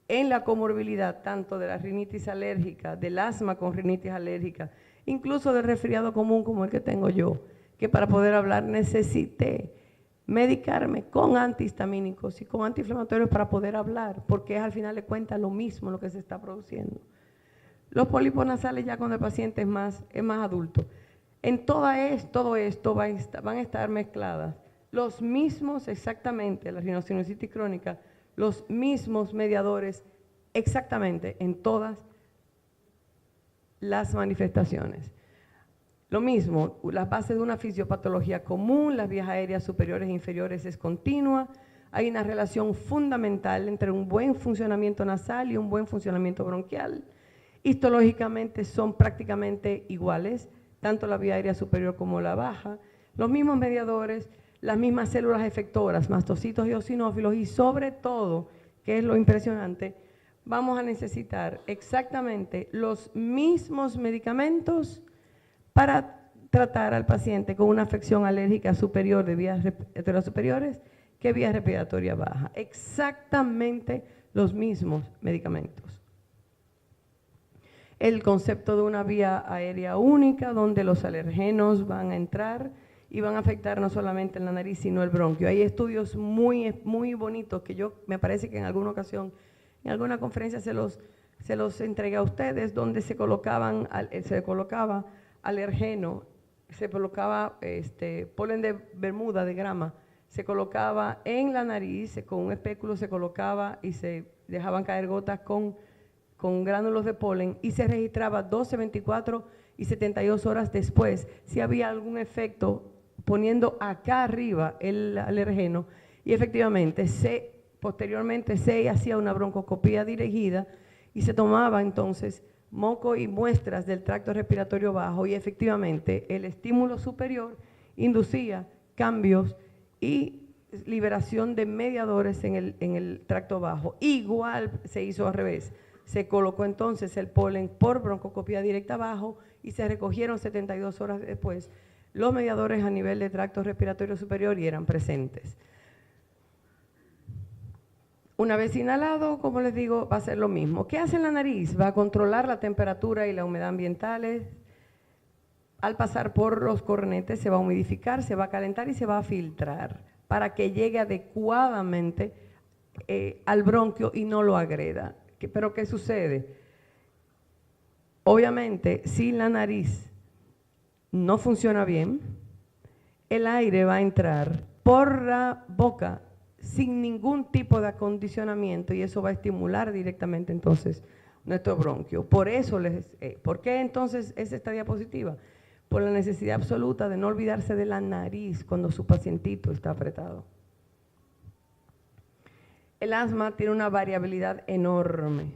en la comorbilidad tanto de la rinitis alérgica, del asma con rinitis alérgica, incluso del resfriado común como el que tengo yo, que para poder hablar necesité medicarme con antihistamínicos y con antiinflamatorios para poder hablar, porque es al final de cuentas lo mismo lo que se está produciendo. Los pólipos nasales ya cuando el paciente es más adulto. En todo esto van a estar mezcladas los mismos exactamente, la rinosinusitis crónica, los mismos mediadores exactamente en todas las manifestaciones. Lo mismo, la base de una fisiopatología común, las vías aéreas superiores e inferiores es continua, hay una relación fundamental entre un buen funcionamiento nasal y un buen funcionamiento bronquial. Histológicamente son prácticamente iguales, tanto la vía aérea superior como la baja, los mismos mediadores, las mismas células efectoras, mastocitos y eosinófilos, y sobre todo, que es lo impresionante, vamos a necesitar exactamente los mismos medicamentos para tratar al paciente con una afección alérgica superior de vías respiratorias superiores que vías respiratorias bajas. Exactamente los mismos medicamentos. El concepto de una vía aérea única donde los alergenos van a entrar y van a afectar no solamente la nariz sino el bronquio. Hay estudios muy bonitos que yo me parece que en alguna ocasión, en alguna conferencia se los entregué a ustedes, donde se colocaba alergeno, se colocaba polen de Bermuda, de grama, se colocaba en la nariz, con un espéculo se colocaba y se dejaban caer gotas con gránulos de polen y se registraba 12, 24 y 72 horas después si había algún efecto poniendo acá arriba el alergeno, y efectivamente posteriormente se hacía una broncoscopía dirigida y se tomaba entonces moco y muestras del tracto respiratorio bajo, y efectivamente el estímulo superior inducía cambios y liberación de mediadores en el tracto bajo. Igual se hizo al revés. Se colocó entonces el polen por broncoscopía directa abajo y se recogieron 72 horas después los mediadores a nivel de tracto respiratorio superior y eran presentes. Una vez inhalado, como les digo, va a ser lo mismo. ¿Qué hace en la nariz? Va a controlar la temperatura y la humedad ambientales. Al pasar por los cornetes se va a humidificar, se va a calentar y se va a filtrar para que llegue adecuadamente al bronquio y no lo agreda. ¿Pero qué sucede? Obviamente, si la nariz no funciona bien, el aire va a entrar por la boca sin ningún tipo de acondicionamiento y eso va a estimular directamente entonces nuestro bronquio. Por eso, ¿por qué entonces es esta diapositiva? Por la necesidad absoluta de no olvidarse de la nariz cuando su pacientito está apretado. El asma tiene una variabilidad enorme,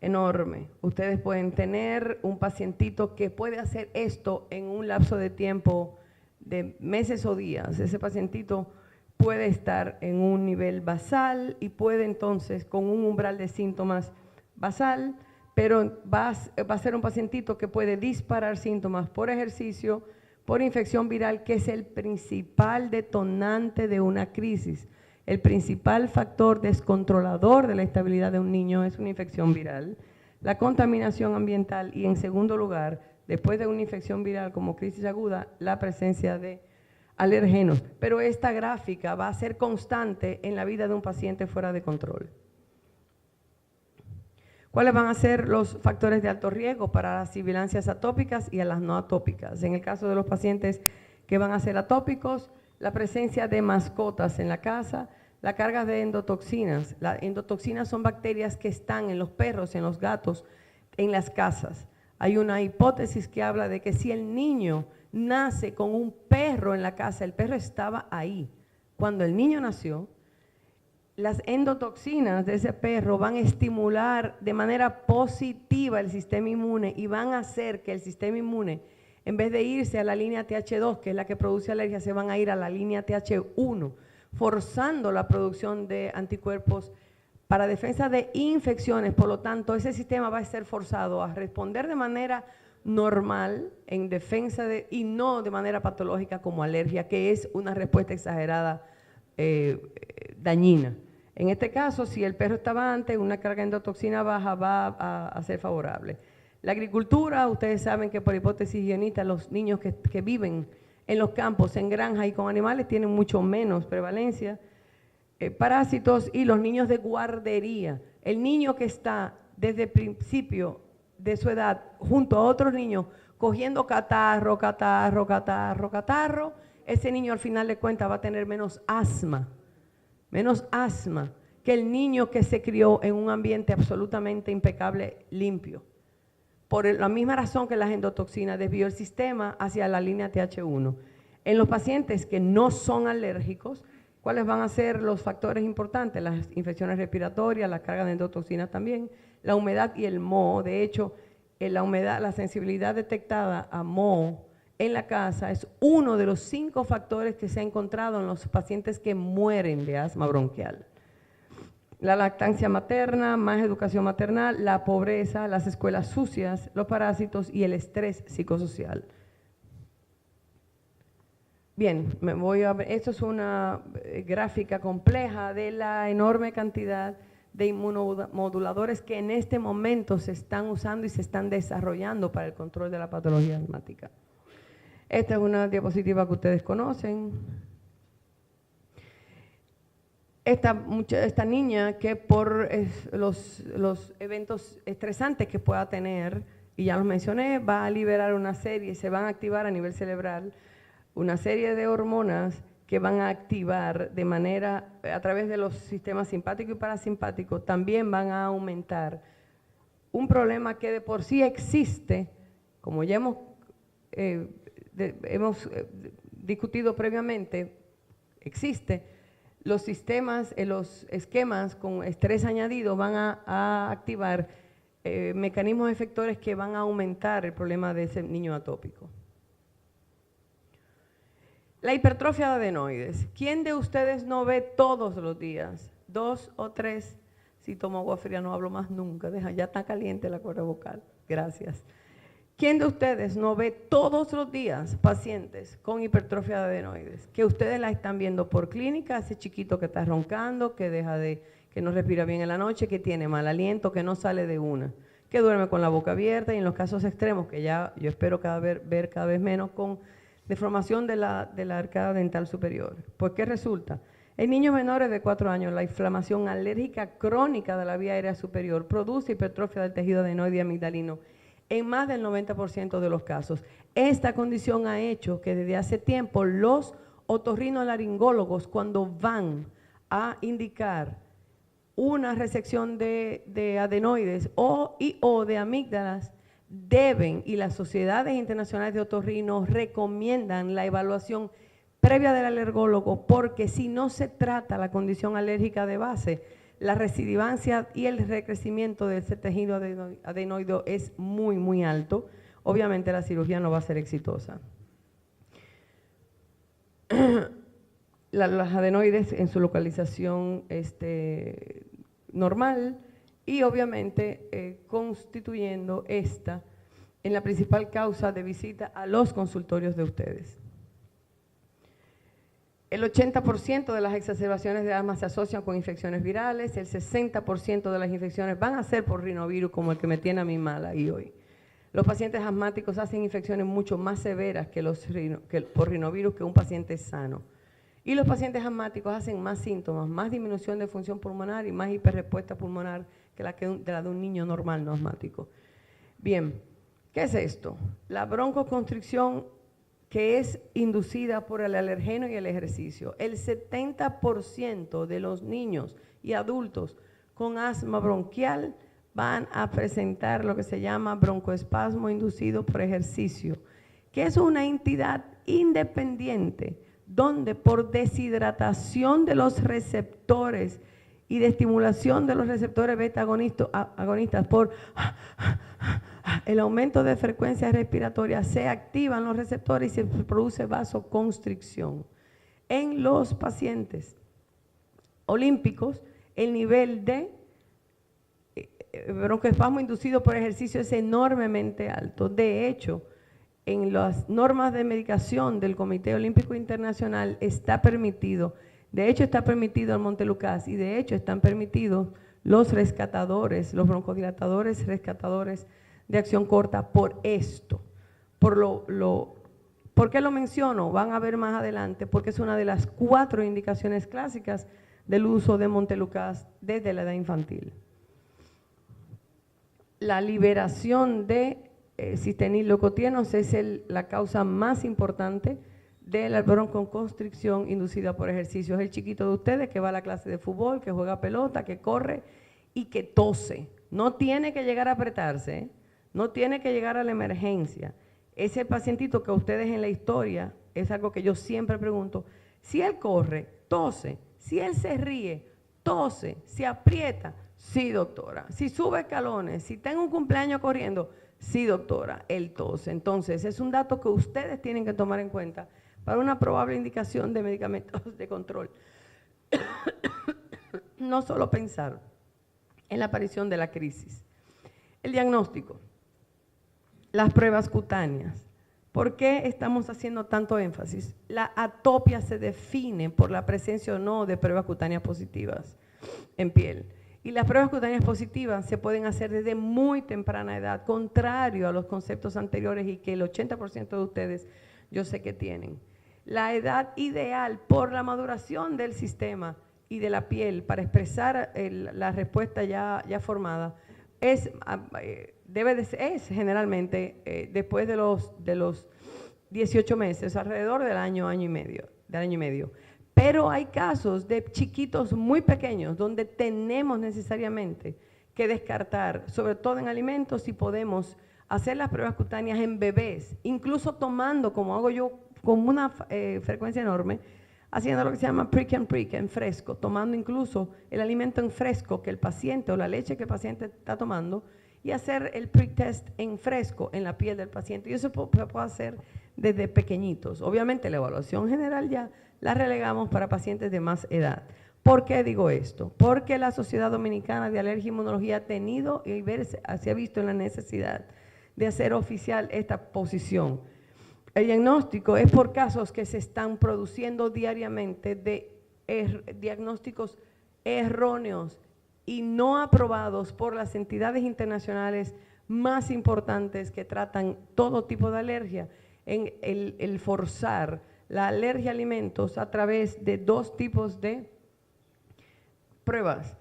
enorme. Ustedes pueden tener un pacientito que puede hacer esto en un lapso de tiempo de meses o días. Ese pacientito puede estar en un nivel basal y puede entonces con un umbral de síntomas basal, pero va a ser un pacientito que puede disparar síntomas por ejercicio, por infección viral, que es el principal detonante de una crisis. El principal factor descontrolador de la estabilidad de un niño es una infección viral, la contaminación ambiental y, en segundo lugar, después de una infección viral como crisis aguda, la presencia de alergenos. Pero esta gráfica va a ser constante en la vida de un paciente fuera de control. ¿Cuáles van a ser los factores de alto riesgo para las sibilancias atópicas y a las no atópicas? En el caso de los pacientes que van a ser atópicos, la presencia de mascotas en la casa, la carga de endotoxinas. Las endotoxinas son bacterias que están en los perros, en los gatos, en las casas. Hay una hipótesis que habla de que si el niño nace con un perro en la casa, el perro estaba ahí cuando el niño nació, las endotoxinas de ese perro van a estimular de manera positiva el sistema inmune y van a hacer que el sistema inmune, en vez de irse a la línea TH2, que es la que produce alergia, se van a ir a la línea TH1, forzando la producción de anticuerpos para defensa de infecciones. Por lo tanto, ese sistema va a ser forzado a responder de manera normal en defensa y no de manera patológica como alergia, que es una respuesta exagerada dañina. En este caso, si el perro estaba antes, una carga de endotoxina baja va a ser favorable. La agricultura, ustedes saben que por hipótesis higienista los niños que viven en los campos, en granjas y con animales tienen mucho menos prevalencia. Parásitos y los niños de guardería. El niño que está desde el principio de su edad junto a otros niños cogiendo catarro, ese niño al final de cuentas va a tener menos asma que el niño que se crió en un ambiente absolutamente impecable, limpio. Por la misma razón que las endotoxinas desvió el sistema hacia la línea TH1. En los pacientes que no son alérgicos, ¿cuáles van a ser los factores importantes? Las infecciones respiratorias, la carga de endotoxinas también, la humedad y el moho. De hecho, la humedad, la sensibilidad detectada a moho en la casa es uno de los 5 factores que se ha encontrado en los pacientes que mueren de asma bronquial. La lactancia materna, más educación maternal, la pobreza, las escuelas sucias, los parásitos y el estrés psicosocial. Bien, esto es una gráfica compleja de la enorme cantidad de inmunomoduladores que en este momento se están usando y se están desarrollando para el control de la patología asmática. Esta es una diapositiva que ustedes conocen. Esta niña que por los eventos estresantes que pueda tener, y ya los mencioné, va a liberar una serie, se van a activar a nivel cerebral una serie de hormonas que van a activar de manera, a través de los sistemas simpático y parasimpático, también van a aumentar un problema que de por sí existe, como ya hemos discutido previamente, existe. Los sistemas, los esquemas con estrés añadido van a activar mecanismos efectores que van a aumentar el problema de ese niño atópico. La hipertrofia de adenoides. ¿Quién de ustedes no ve todos los días? 2 o 3. Si tomo agua fría no hablo más nunca. Ya está caliente la cuerda vocal. Gracias. ¿Quién de ustedes no ve todos los días pacientes con hipertrofia de adenoides? Que ustedes la están viendo por clínica, ese chiquito que está roncando, que no respira bien en la noche, que tiene mal aliento, que no sale de una, que duerme con la boca abierta y en los casos extremos, que ya yo espero ver cada vez menos, con deformación de la arcada dental superior. Pues, ¿qué resulta? En niños menores de 4 años, la inflamación alérgica crónica de la vía aérea superior produce hipertrofia del tejido adenoide y amigdalino en más del 90% de los casos. Esta condición ha hecho que desde hace tiempo los otorrinolaringólogos, cuando van a indicar una resección de adenoides o de amígdalas, deben, y las sociedades internacionales de otorrino recomiendan la evaluación previa del alergólogo, porque si no se trata la condición alérgica de base, la recidivancia y el recrecimiento de ese tejido adenoideo es muy, muy alto. Obviamente la cirugía no va a ser exitosa. Las adenoides en su localización normal y obviamente constituyendo esta en la principal causa de visita a los consultorios de ustedes. El 80% de las exacerbaciones de asma se asocian con infecciones virales, el 60% de las infecciones van a ser por rinovirus, como el que me tiene a mí mal ahí hoy. Los pacientes asmáticos hacen infecciones mucho más severas por rinovirus que un paciente sano. Y los pacientes asmáticos hacen más síntomas, más disminución de función pulmonar y más hiperrespuesta pulmonar que la de un niño normal no asmático. Bien, ¿qué es esto? La broncoconstricción que es inducida por el alergeno y el ejercicio. El 70% de los niños y adultos con asma bronquial van a presentar lo que se llama broncoespasmo inducido por ejercicio, que es una entidad independiente donde por deshidratación de los receptores y de estimulación de los receptores beta agonistas por el aumento de frecuencia respiratoria se activan los receptores y se produce vasoconstricción. En los pacientes olímpicos, el nivel de broncoespasmo inducido por ejercicio es enormemente alto. De hecho, en las normas de medicación del Comité Olímpico Internacional está permitido De hecho, está permitido el Montelukast y de hecho están permitidos los rescatadores, los broncodilatadores rescatadores de acción corta por esto. ¿Por qué lo menciono? Van a ver más adelante, porque es una de las 4 indicaciones clásicas del uso de Montelukast desde la edad infantil. La liberación de cistenil-leucotrienos es la causa más importante de la broncoconstricción inducida por ejercicio. Es el chiquito de ustedes que va a la clase de fútbol, que juega pelota, que corre y que tose. No tiene que llegar a apretarse, ¿eh? No tiene que llegar a la emergencia. Ese pacientito que ustedes en la historia, es algo que yo siempre pregunto, si él corre, tose, si él se ríe, tose, se aprieta, sí doctora, si sube escalones, si tengo un cumpleaños corriendo, sí doctora, él tose. Entonces es un dato que ustedes tienen que tomar en cuenta para una probable indicación de medicamentos de control. No solo pensar en la aparición de la crisis. El diagnóstico. Las pruebas cutáneas. ¿Por qué estamos haciendo tanto énfasis? La atopia se define por la presencia o no de pruebas cutáneas positivas en piel. Y las pruebas cutáneas positivas se pueden hacer desde muy temprana edad, contrario a los conceptos anteriores y que el 80% de ustedes yo sé que tienen. La edad ideal por la maduración del sistema y de la piel para expresar la respuesta ya formada es generalmente después de los 18 meses, alrededor del año y medio. Pero hay casos de chiquitos muy pequeños donde tenemos necesariamente que descartar, sobre todo en alimentos, si podemos hacer las pruebas cutáneas en bebés, incluso tomando, como hago yo con una frecuencia enorme, haciendo lo que se llama prick and prick, en fresco, tomando incluso el alimento en fresco que el paciente o la leche que el paciente está tomando y hacer el prick test en fresco en la piel del paciente. Y eso se puede hacer desde pequeñitos. Obviamente la evaluación general ya la relegamos para pacientes de más edad. ¿Por qué digo esto? Porque la Sociedad Dominicana de Alergia e Inmunología ha tenido y se ha visto en la necesidad de hacer oficial esta posición. El diagnóstico es por casos que se están produciendo diariamente de diagnósticos erróneos y no aprobados por las entidades internacionales más importantes que tratan todo tipo de alergia, en el forzar la alergia a alimentos a través de 2 tipos de pruebas.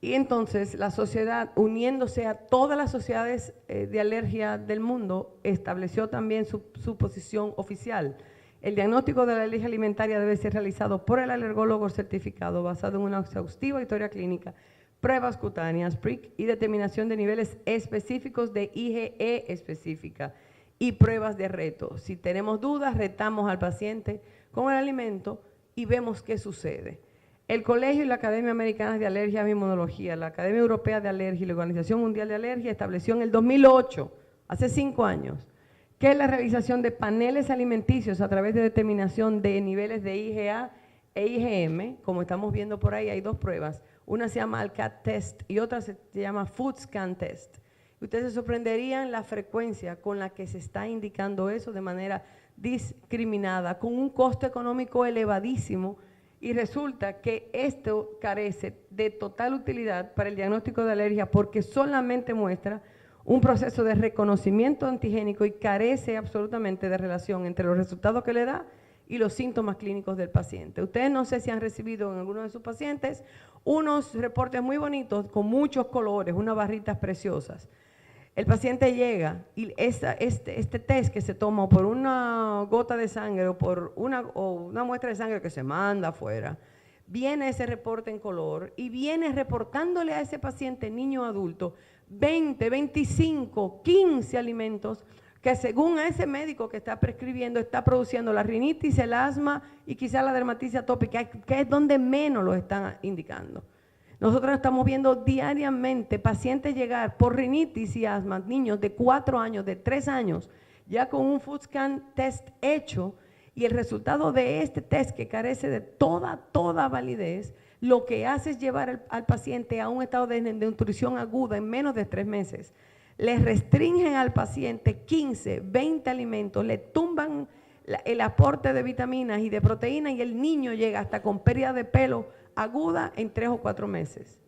Y entonces la sociedad, uniéndose a todas las sociedades de alergia del mundo, estableció también su posición oficial. El diagnóstico de la alergia alimentaria debe ser realizado por el alergólogo certificado basado en una exhaustiva historia clínica, pruebas cutáneas, prick y determinación de niveles específicos de IgE específica y pruebas de reto. Si tenemos dudas, retamos al paciente con el alimento y vemos qué sucede. El Colegio y la Academia Americana de Alergia e Inmunología, la Academia Europea de Alergia y la Organización Mundial de Alergia estableció en el 2008, hace 5 años, que la realización de paneles alimenticios a través de determinación de niveles de IgA e IgM, como estamos viendo por ahí, hay 2 pruebas. Una se llama ALCAT Test y otra se llama Food Scan Test. Ustedes se sorprenderían la frecuencia con la que se está indicando eso de manera discriminada, con un costo económico elevadísimo. Y resulta que esto carece de total utilidad para el diagnóstico de alergia porque solamente muestra un proceso de reconocimiento antigénico y carece absolutamente de relación entre los resultados que le da y los síntomas clínicos del paciente. Ustedes no sé si han recibido en alguno de sus pacientes unos reportes muy bonitos con muchos colores, unas barritas preciosas. El paciente llega y este test que se toma por una gota de sangre o por una muestra de sangre que se manda afuera, viene ese reporte en color y viene reportándole a ese paciente, niño o adulto, 20, 25, 15 alimentos que según a ese médico que está prescribiendo está produciendo la rinitis, el asma y quizá la dermatitis atópica, que es donde menos lo están indicando. Nosotros estamos viendo diariamente pacientes llegar por rinitis y asma, niños de 4 años, de 3 años, ya con un Food Scan Test hecho, y el resultado de este test que carece de toda validez, lo que hace es llevar al paciente a un estado de nutrición aguda en menos de 3 meses. Le restringen al paciente 15, 20 alimentos, le tumban el aporte de vitaminas y de proteínas, y el niño llega hasta con pérdida de pelo aguda en 3 o 4 meses.